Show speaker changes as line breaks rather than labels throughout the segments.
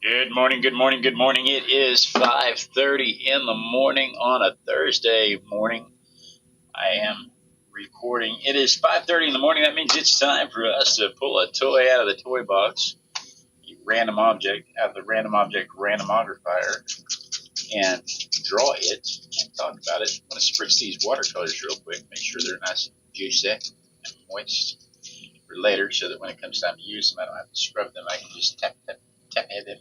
Good morning, good morning, good morning. It is 5:30 in the morning on a Thursday morning. I am recording. It is 5:30 in the morning. That means it's time for us to pull a toy out of the toy box, a random object out of the Random Object Randomogrifier, and draw it and talk about it. I'm going to spritz these watercolors real quick, make sure they're nice and juicy and moist for later, so that when it comes time to use them, I don't have to scrub them. I can just tap them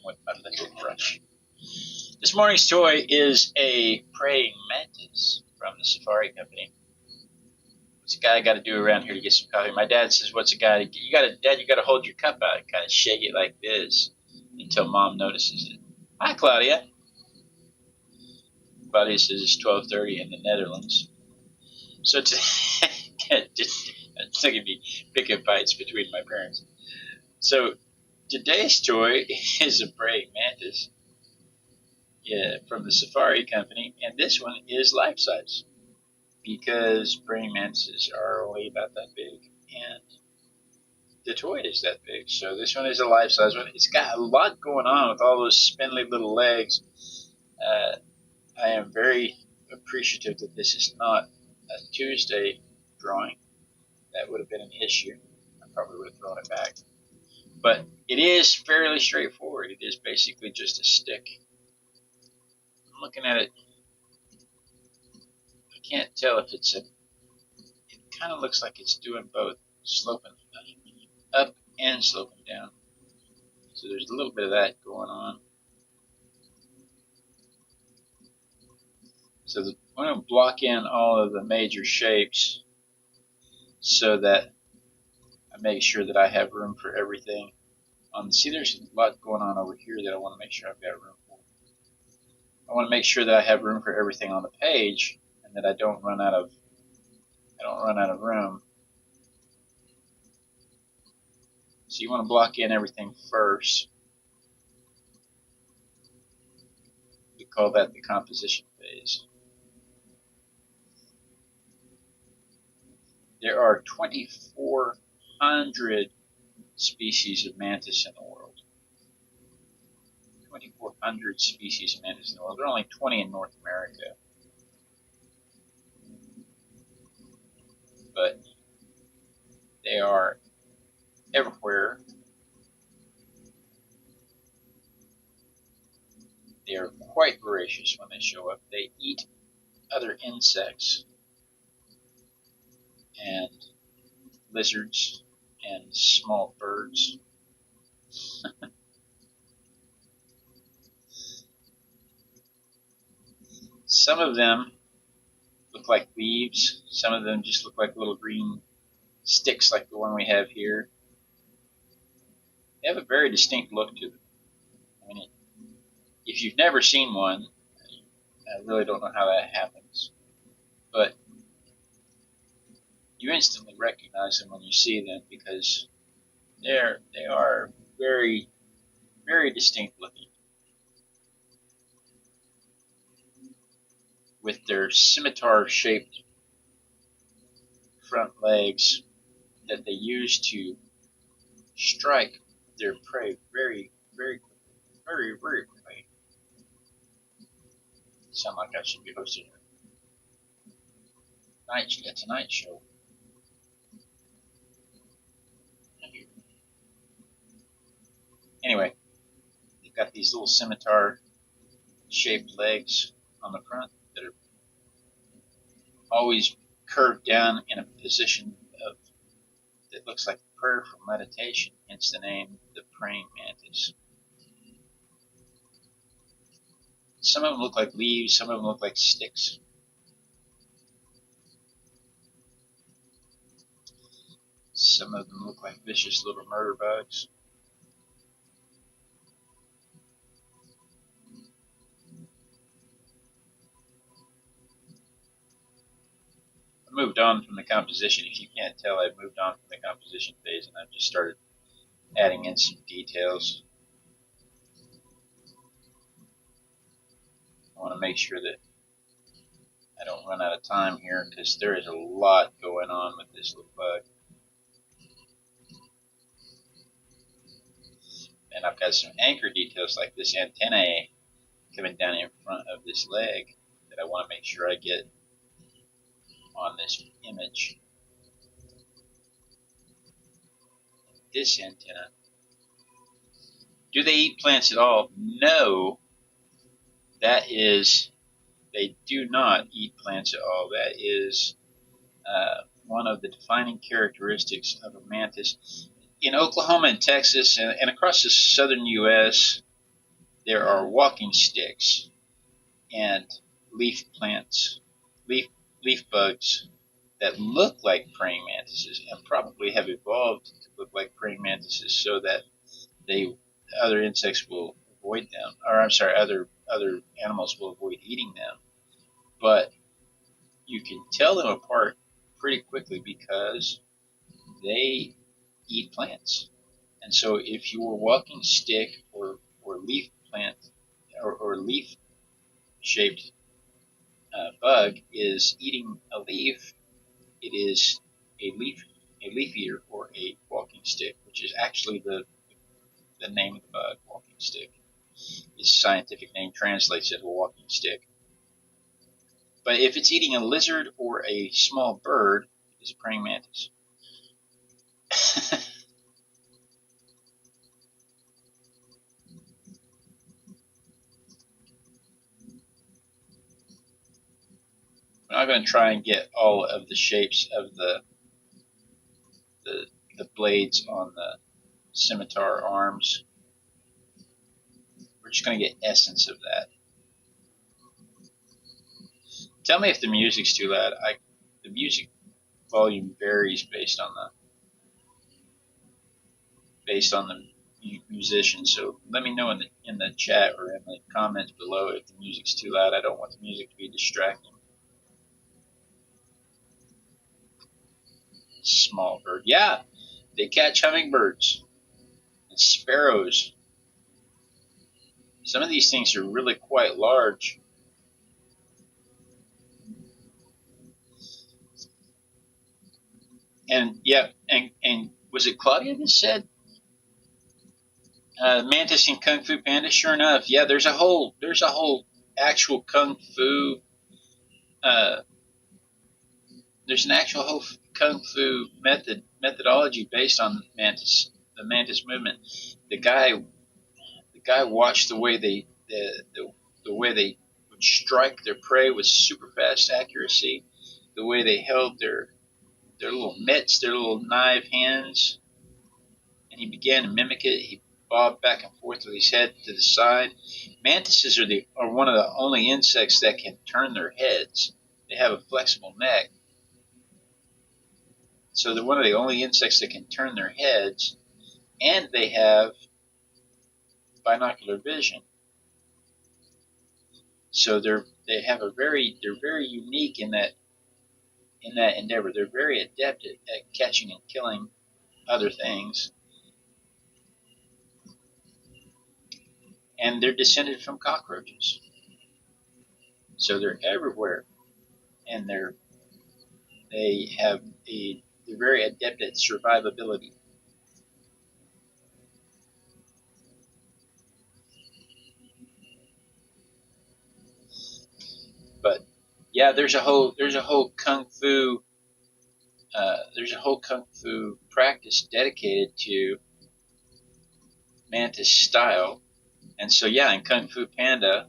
with my little brush. This morning's toy is a Praying Mantis from the Safari Company. What's a guy got to do around here to get some coffee? My dad says, "What's a guy? Dad, you got to hold your cup out and kind of shake it like this until Mom notices it." Hi, Claudia. Claudia says it's 12:30 in the Netherlands. So it's going to be picking fights between my parents. So today's toy is a Praying Mantis. Yeah, from the Safari Company, and this one is life size because praying mantises are only about that big, and the toy is that big. So this one is a life size one. It's got a lot going on with all those spindly little legs. I am very appreciative that this is not a Tuesday drawing. That would have been an issue. I probably would have thrown it back. But it is fairly straightforward. It is basically just a stick. I'm looking at it. I can't tell if it's a. It kind of looks like it's doing both, sloping up and sloping down. So there's a little bit of that going on. So I'm going to block in all of the major shapes so that I make sure that I have room for everything. See, there's a lot going on over here that I want to make sure I've got room for. I want to make sure that I have room for everything on the page and that I don't run out of room. So you want to block in everything first. We call that the composition phase. There are 2,400 species of mantis in the world. 2,400 species of mantis in the world. There are only 20 in North America. But they are everywhere. They are quite voracious when they show up. They eat other insects and lizards and small birds. Some of them look like leaves. Some of them just look like little green sticks like the one we have here. They have a very distinct look to them. I mean, if you've never seen one, I really don't know how that happens. But you instantly recognize them when you see them because they are very, very distinct looking. With their scimitar-shaped front legs that they use to strike their prey very, very quickly. Very, very quickly. Sound like I should be hosting a Tonight Show. Anyway, they've got these little scimitar-shaped legs on the front that are always curved down in a position that looks like prayer for meditation, hence the name, the Praying Mantis. Some of them look like leaves, some of them look like sticks. Some of them look like vicious little murder bugs. I moved on from the composition. If you can't tell, I moved on from the composition phase and I've just started adding in some details. I want to make sure that I don't run out of time here because there is a lot going on with this little bug. And I've got some anchor details like this antennae coming down in front of this leg that I want to make sure I get on this image. This antenna. Do they eat plants at all? No. They do not eat plants at all. That is one of the defining characteristics of a mantis. In Oklahoma and Texas and across the southern U.S., there are walking sticks and leaf plants, leaf bugs that look like praying mantises and probably have evolved to look like praying mantises so that other insects will avoid them, or I'm sorry, other animals will avoid eating them. But you can tell them apart pretty quickly because they eat plants. And so if your walking stick or leaf plant or leaf shaped bug is eating a leaf, it is a leaf eater or a walking stick, which is actually the name of the bug. Walking stick. Its scientific name translates it to a walking stick. But if it's eating a lizard or a small bird, it is a praying mantis. I'm not going to try and get all of the shapes of the blades on the scimitar arms. We're just going to get essence of that. Tell me if the music's too loud. The music volume varies based on the musician. So let me know in the chat or in the comments below if the music's too loud. I don't want the music to be distracting. Small bird. Yeah, they catch hummingbirds and sparrows. Some of these things are really quite large. And yeah, and was it Claudia that said mantis and Kung Fu Panda? Sure enough, yeah. There's a whole actual Kung Fu. There's an actual whole Kung Fu methodology based on the mantis movement. The guy watched the way they would strike their prey with super fast accuracy, the way they held their little mitts, their little knife hands, and he began to mimic it. He bobbed back and forth with his head to the side. Mantises are one of the only insects that can turn their heads. They have a flexible neck. So they're one of the only insects that can turn their heads, and they have binocular vision. So they're very unique in that endeavor. They're very adept at catching and killing other things. And they're descended from cockroaches. So they're everywhere. And they're very adept at survivability. But yeah, there's a whole kung fu practice dedicated to mantis style. And so yeah, in Kung Fu Panda,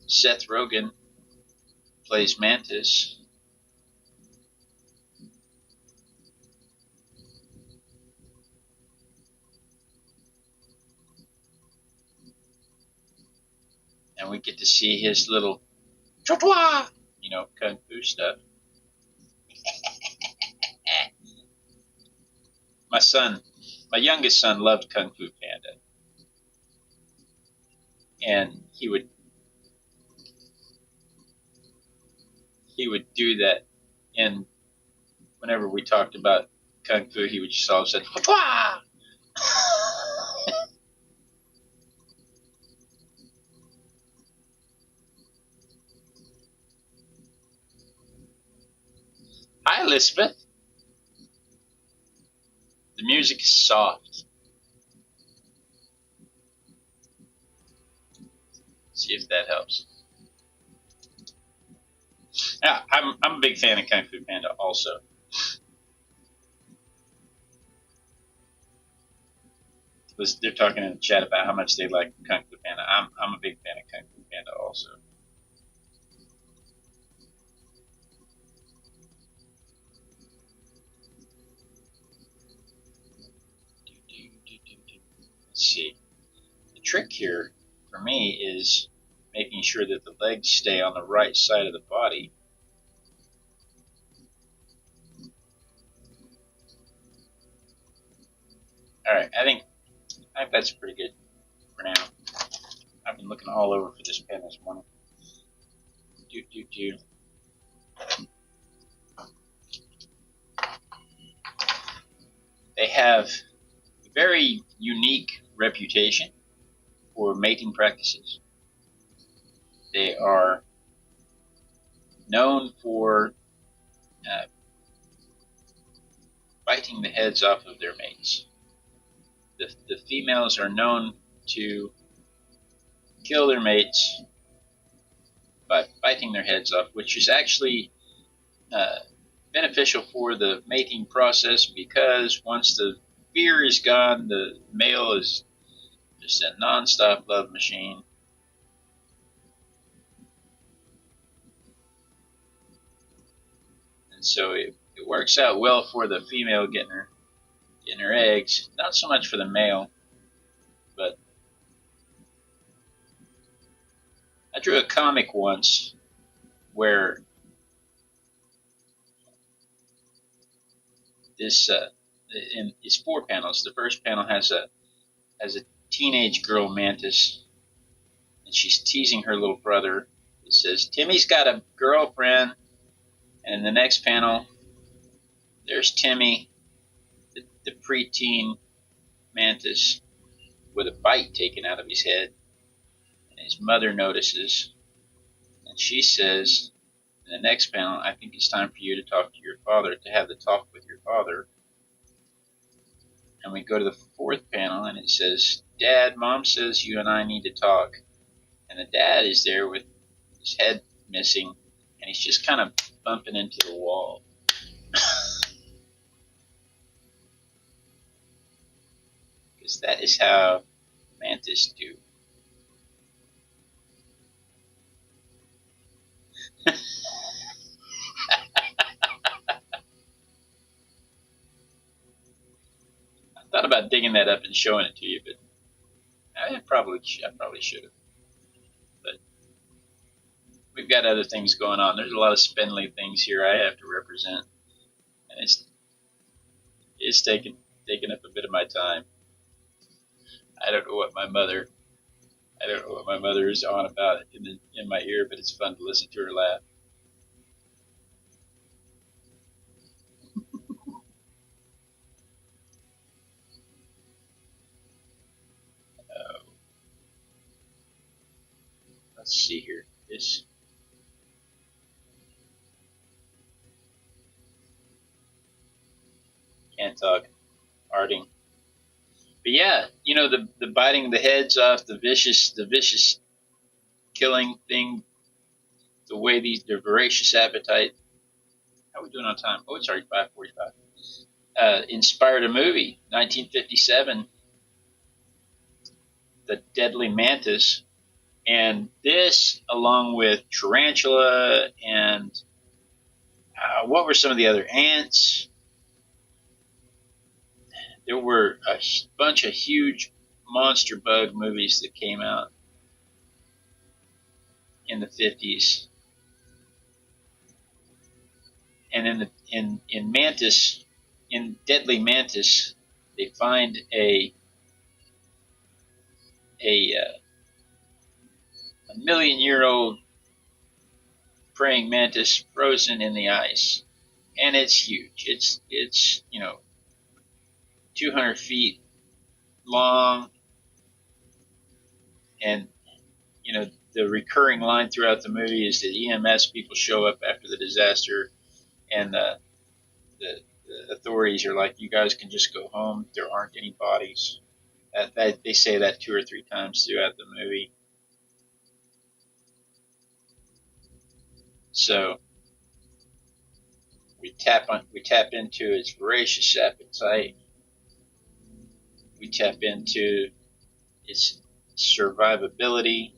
Seth Rogen plays Mantis. And we get to see his little chotwa, Kung Fu stuff. My youngest son loved Kung Fu Panda. And he would do that, and whenever we talked about Kung Fu, he would just all of a sudden, Hwa! Hi, Elizabeth. The music is soft. See if that helps. Yeah, I'm a big fan of Kung Fu Panda also. They're talking in the chat about how much they like Kung Fu Panda. I'm a big fan of Kung Fu Panda also. Let's see. The trick here for me is making sure that the legs stay on the right side of the body. Alright, I think that's pretty good for now. I've been looking all over for this pen this morning. They have a very unique reputation for mating practices. They are known for biting the heads off of their mates. The females are known to kill their mates by biting their heads off, which is actually beneficial for the mating process, because once the fear is gone, the male is just a non-stop love machine. And so it works out well for the female getting her eggs, not so much for the male. But I drew a comic once where this it's 4 panels. The first panel has a teenage girl mantis, and she's teasing her little brother. It says, "Timmy's got a girlfriend." And in the next panel, there's Timmy, the preteen mantis, with a bite taken out of his head. And his mother notices, and she says, in the next panel, "I think it's time for you to talk to your father, to have the talk with your father." And we go to the 4th panel, and it says, "Dad, Mom says you and I need to talk." And the dad is there with his head missing, and he's just kind of bumping into the wall. Because that is how mantis do. I thought about digging that up and showing it to you, but I probably should have. But we've got other things going on. There's a lot of spindly things here I have to represent, and it's taking up a bit of my time. I don't know what my mother is on about in my ear, but it's fun to listen to her laugh. Let's see here. This can't talk. Arting. But yeah, the biting the heads off, the vicious killing thing, the way the voracious appetite. How are we doing on time? Oh, it's already 5:45. Inspired a movie, 1957, The Deadly Mantis. And this, along with tarantula and what were some of the other ants? There were a bunch of huge monster bug movies that came out in the 50s. And in Mantis, in Deadly Mantis, they find a million-year-old praying mantis frozen in the ice, and it's huge. It's 200 feet long, and the recurring line throughout the movie is that EMS people show up after the disaster, and the authorities are like, "You guys can just go home. There aren't any bodies." They say that 2 or 3 times throughout the movie. So we tap into its voracious appetite. We tap into its survivability.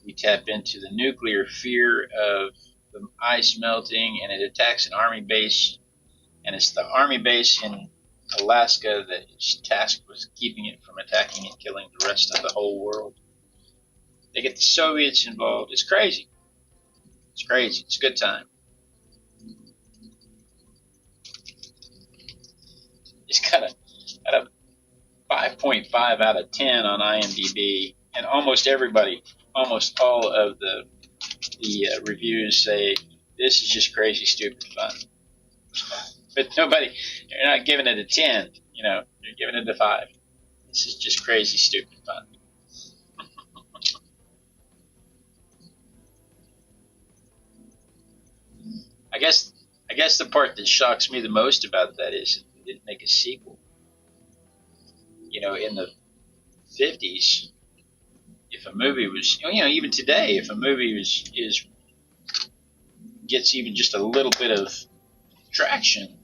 We tap into the nuclear fear of the ice melting, and it attacks an army base. And it's the army base in Alaska that is tasked with keeping it from attacking and killing the rest of the whole world. They get the Soviets involved. It's crazy. It's crazy. It's a good time. It's got a 5.5 out of 10 on IMDb, and almost all of the reviews say this is just crazy, stupid fun. But they're not giving it a 10. They're giving it a 5. This is just crazy, stupid fun. I guess the part that shocks me the most about that is they didn't make a sequel. In the 50s, if a movie was, even today, if a movie gets even just a little bit of traction,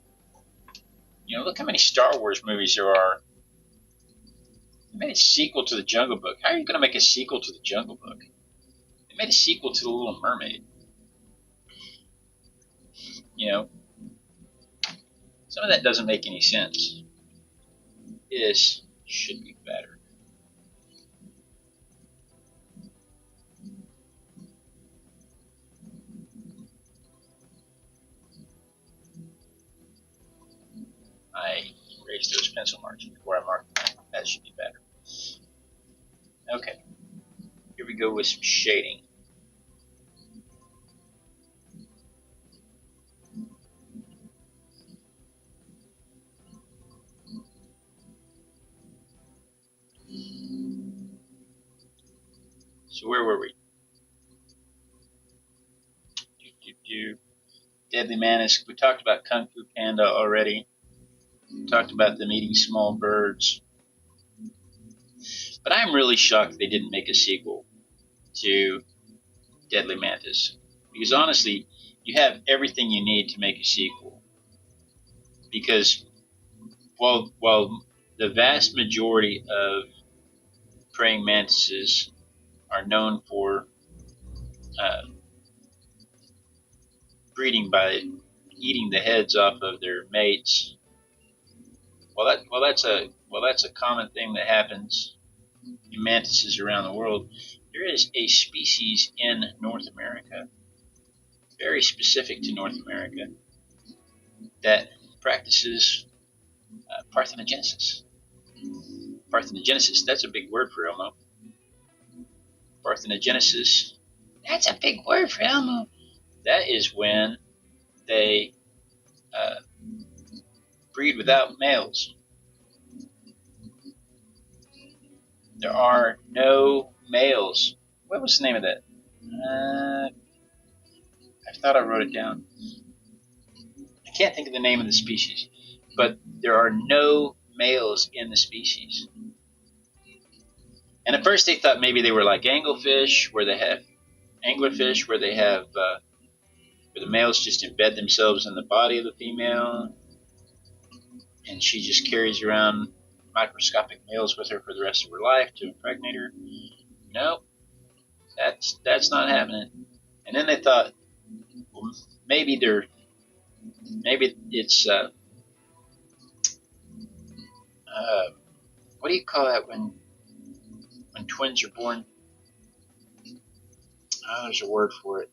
look how many Star Wars movies there are. They made a sequel to The Jungle Book. How are you going to make a sequel to The Jungle Book? They made a sequel to The Little Mermaid. Some of that doesn't make any sense. This should be better. I erased those pencil marks before I marked them. That should be better. Okay. Here we go with some shading. So where were we? Deadly Mantis. We talked about Kung Fu Panda already. We talked about them eating small birds. But I'm really shocked they didn't make a sequel to Deadly Mantis. Because honestly, you have everything you need to make a sequel. Because while the vast majority of praying mantises are known for breeding by eating the heads off of their mates. That's a common thing that happens in mantises around the world. There is a species in North America, very specific to North America, that practices parthenogenesis. Parthenogenesis, that's a big word for Elmo. Parthenogenesis, that's a big word for Elmo. That is when they breed without males. There are no males. What was the name of that? I thought I wrote it down. I can't think of the name of the species, but there are no males in the species. And at first they thought maybe they were like anglerfish, where they have where the males just embed themselves in the body of the female, and she just carries around microscopic males with her for the rest of her life to impregnate her. Nope, that's not happening. And then they thought, well, maybe it's what do you call that when twins are born? Oh, there's a word for it.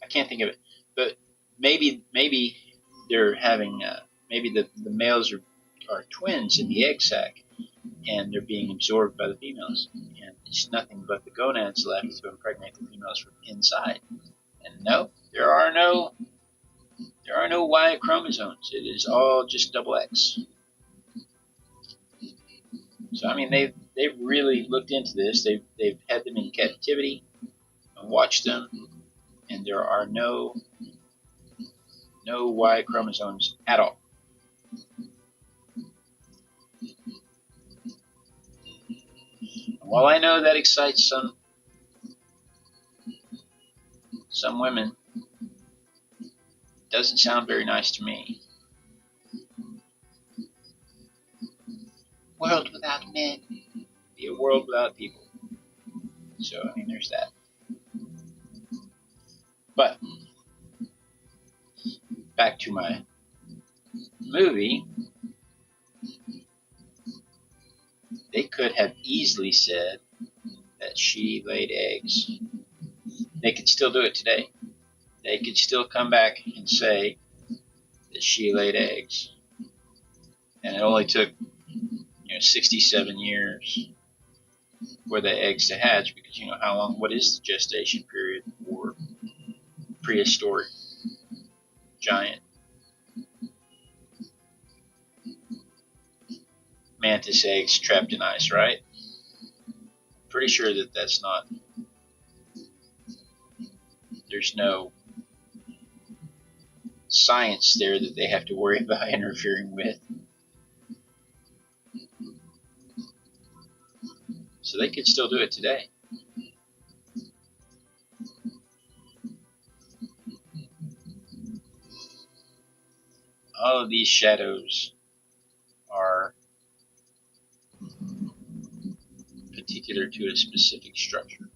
I can't think of it. But maybe they're having maybe the males are twins in the egg sac, and they're being absorbed by the females, and it's nothing but the gonads left to impregnate the females from inside. And no, there are no Y chromosomes. It is all just double X. So I mean, they've really looked into this. They've had them in captivity and watched them, and there are no Y chromosomes at all. While I know that excites some some women, doesn't sound very nice to me. World without men. Be a world without people. So, I mean, there's that. But, back to my movie. They could have easily said that she laid eggs. They could still do it today. They could still come back and say that she laid eggs. And it only took 67 years for the eggs to hatch, because how long, what is the gestation period for prehistoric giant mantis eggs trapped in ice, right? Pretty sure that that's not, there's no science there that they have to worry about interfering with. So they could still do it today. All of these shadows are particular to a specific structure.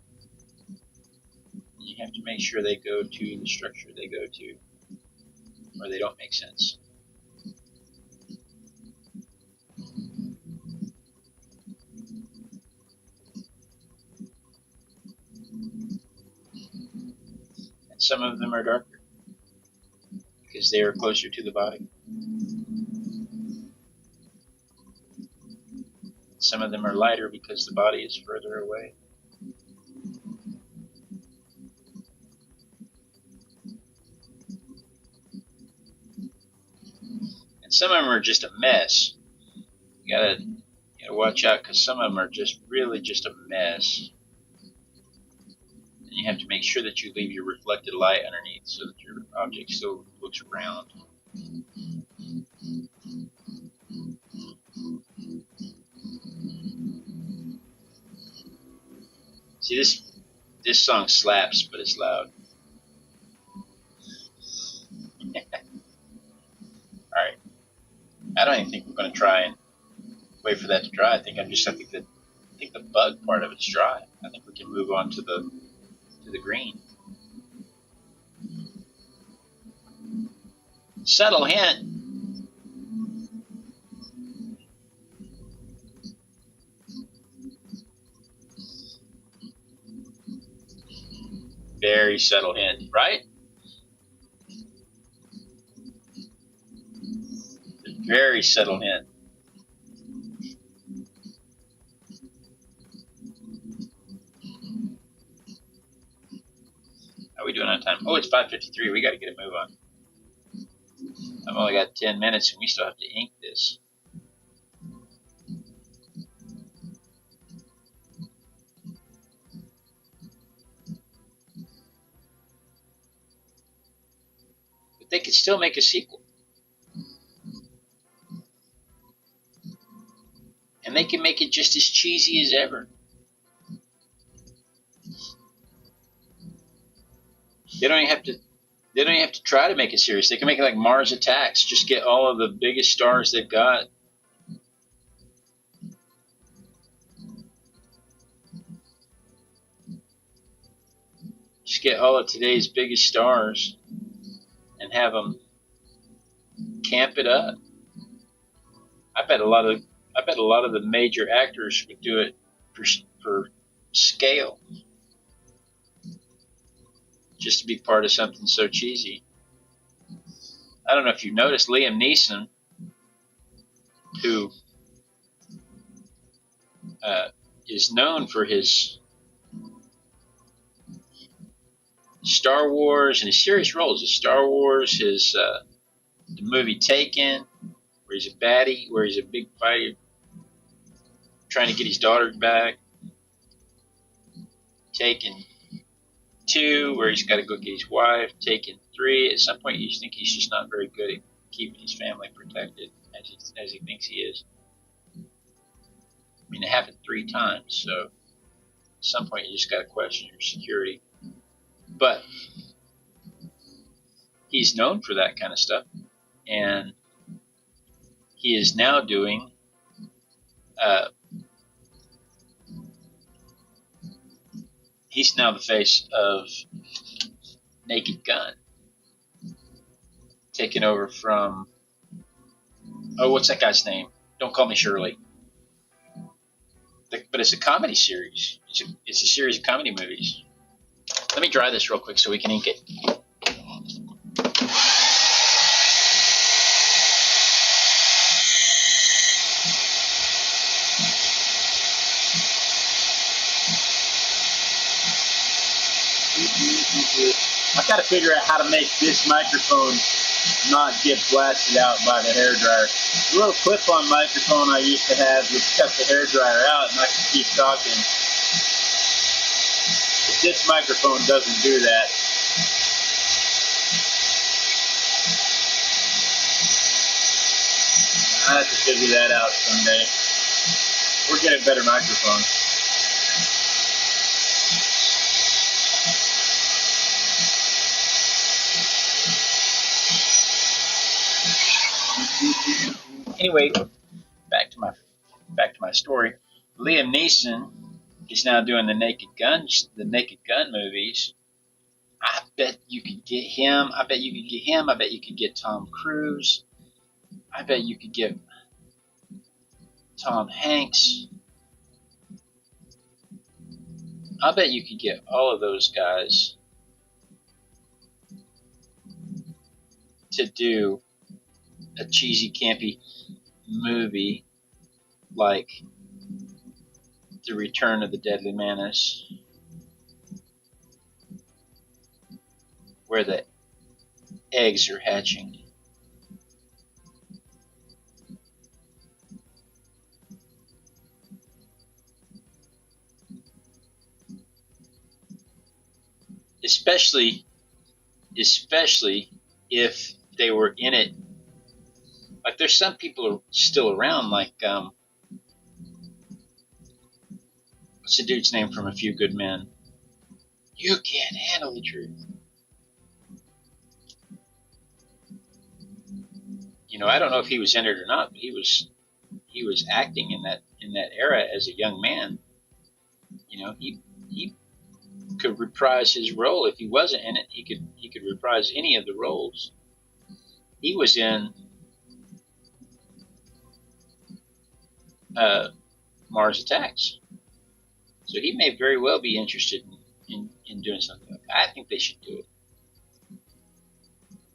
You have to make sure they go to the structure they go to, or they don't make sense. And some of them are darker because they are closer to the body. Some of them are lighter because the body is further away. And some of them are just a mess. You gotta watch out, because some of them are just really just a mess. And you have to make sure that you leave your reflected light underneath so that your object still looks round. See, this song slaps, but it's loud. Alright. I don't even think we're going to try and wait for that to dry. I think the bug part of it's dry. I think we can move on to the green. Subtle hint. Very subtle hint, right? Very subtle hint. How are we doing on time? Oh, it's 5:53. We got to get a move on. I've only got 10 minutes, and we still have to ink this. But they could still make a sequel. And they can make it just as cheesy as ever. They don't even have to try to make it serious. They can make it like Mars Attacks. Just get all of the biggest stars they've got. Just get all of today's biggest stars and have them camp it up. I bet a lot of the major actors would do it for scale, just to be part of something so cheesy. I don't know if you noticed, Liam Neeson, who is known for his Star Wars and his serious roles, his Star Wars, his the movie Taken, where he's a baddie, where he's a big fighter trying to get his daughter back. Taken 2, where he's got to go get his wife. Taken 3, at some point you think he's just not very good at keeping his family protected as he thinks he is. I mean, it happened 3 times, so at some point you just got to question your security. But he's known for that kind of stuff, and he is now doing he's now the face of Naked Gun, taking over from, oh, what's that guy's name? Don't Call Me Shirley. But it's a comedy series. It's a series of comedy movies. Let me dry this real quick so we can ink it. I've got to figure out how to make this microphone not get blasted out by the hairdryer. The little clip-on microphone I used to have would cut the hairdryer out and I could keep talking. But this microphone doesn't do that. I have to figure that out someday. We're getting a better microphone. Anyway, back to my story. Liam Neeson is now doing the Naked Gun movies. I bet you could get him. I bet you could get Tom Cruise. I bet you could get Tom Hanks. I bet you could get all of those guys to do a cheesy, campy movie like The Return of the Deadly Mantis, where the eggs are hatching. Especially if they were in it. Like, there's some people still around, like, what's the dude's name from A Few Good Men? You can't handle the truth. You know, I don't know if he was in it or not, but he was acting in that era as a young man. You know, he could reprise his role. If he wasn't in it, he could reprise any of the roles. He was in Mars Attacks. So he may very well be interested in doing something like that. I think they should do it.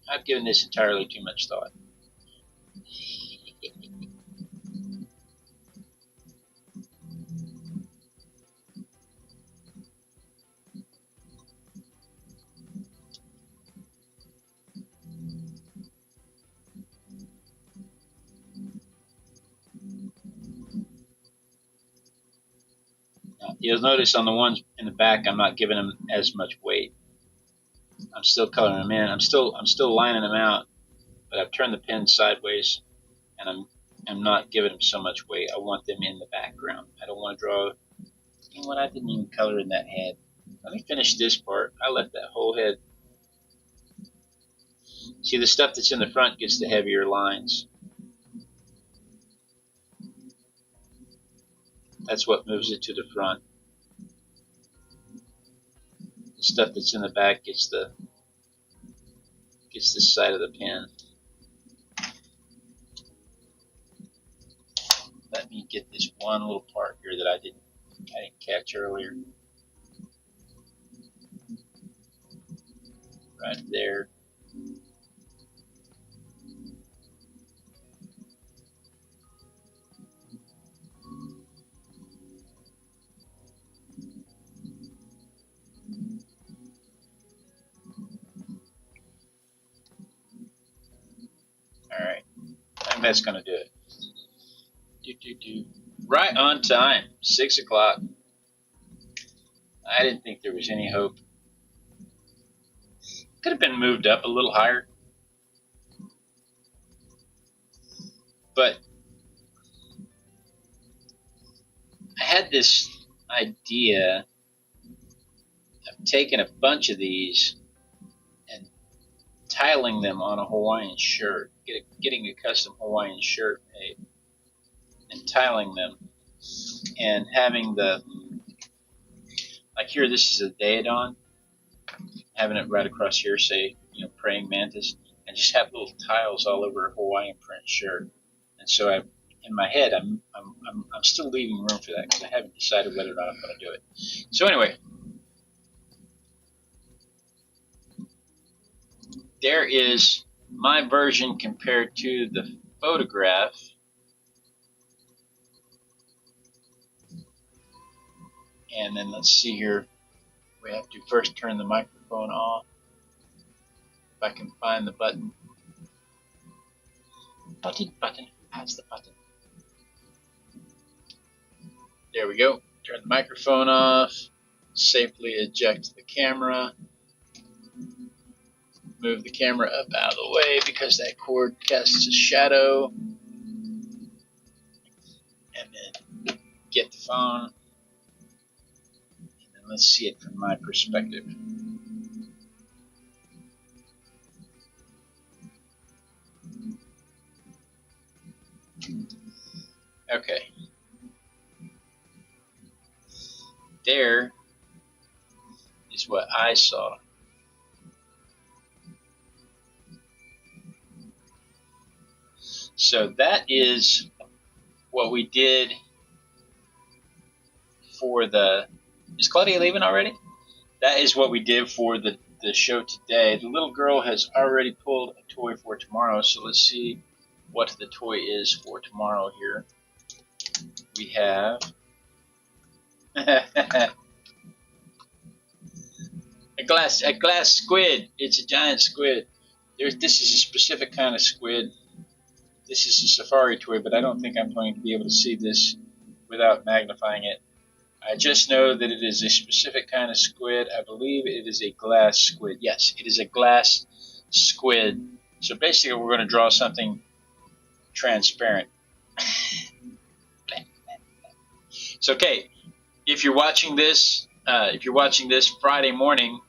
I've given this entirely too much thought. You'll notice on the ones in the back, I'm not giving them as much weight. I'm still coloring them in. I'm still lining them out, but I've turned the pen sideways, and I'm not giving them so much weight. I want them in the background. I don't want to draw. You know what? I didn't even color in that head. Let me finish this part. I left that whole head. See, the stuff that's in the front gets the heavier lines. That's what moves it to the front. The stuff that's in the back gets the side of the pen. Let me get this one little part here that I didn't catch earlier. Right there. Alright, I think that's going to do it. Right on time, 6 o'clock. I didn't think there was any hope. Could have been moved up a little higher. But I had this idea of taking a bunch of these and tiling them on a Hawaiian shirt, getting a custom Hawaiian shirt made, and tiling them, and having the, like here, this is a Daedon, having it right across here, say, Praying Mantis, and just have little tiles all over a Hawaiian print shirt. And so in my head, I'm still leaving room for that because I haven't decided whether or not I'm going to do it. So anyway, there is my version compared to the photograph. And then let's see here. We have to first turn the microphone off. If I can find the button. Button. That's the button. There we go. Turn the microphone off. Safely eject the camera. Move the camera up out of the way because that cord casts a shadow. And then get the phone. And then let's see it from my perspective. Okay. There is what I saw. So that is what we did for the... Is Claudia leaving already? That is what we did for the show today. The little girl has already pulled a toy for tomorrow, so let's see what the toy is for tomorrow here. We have a glass squid. It's a giant squid. This is a specific kind of squid. This is a safari toy, but I don't think I'm going to be able to see this without magnifying it. I just know that it is a specific kind of squid. I believe it is a glass squid. Yes, it is a glass squid. So basically we're going to draw something transparent. So okay, if you're watching this Friday morning,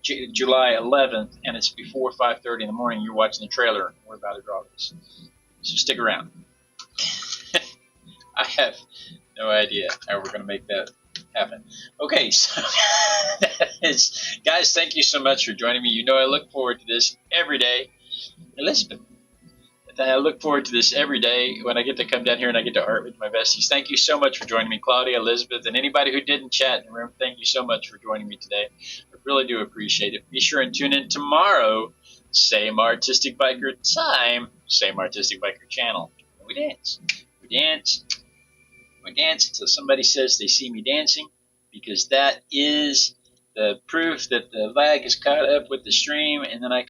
July 11th, and it's before 5:30 in the morning, you're watching the trailer. We're about to draw this, so stick around. I have no idea how we're going to make that happen. Okay, so guys, thank you so much for joining me. You know I look forward to this every day. Elizabeth, I look forward to this every day when I get to come down here and I get to art with my besties. Thank you so much for joining me, Claudia, Elizabeth, and anybody who didn't chat in the room. Thank you so much for joining me today. I really do appreciate it. Be sure and tune in tomorrow. Same Artistic Biker time, same Artistic Biker channel. And we dance. We dance. We dance until somebody says they see me dancing, because that is the proof that the lag is caught up with the stream, and then I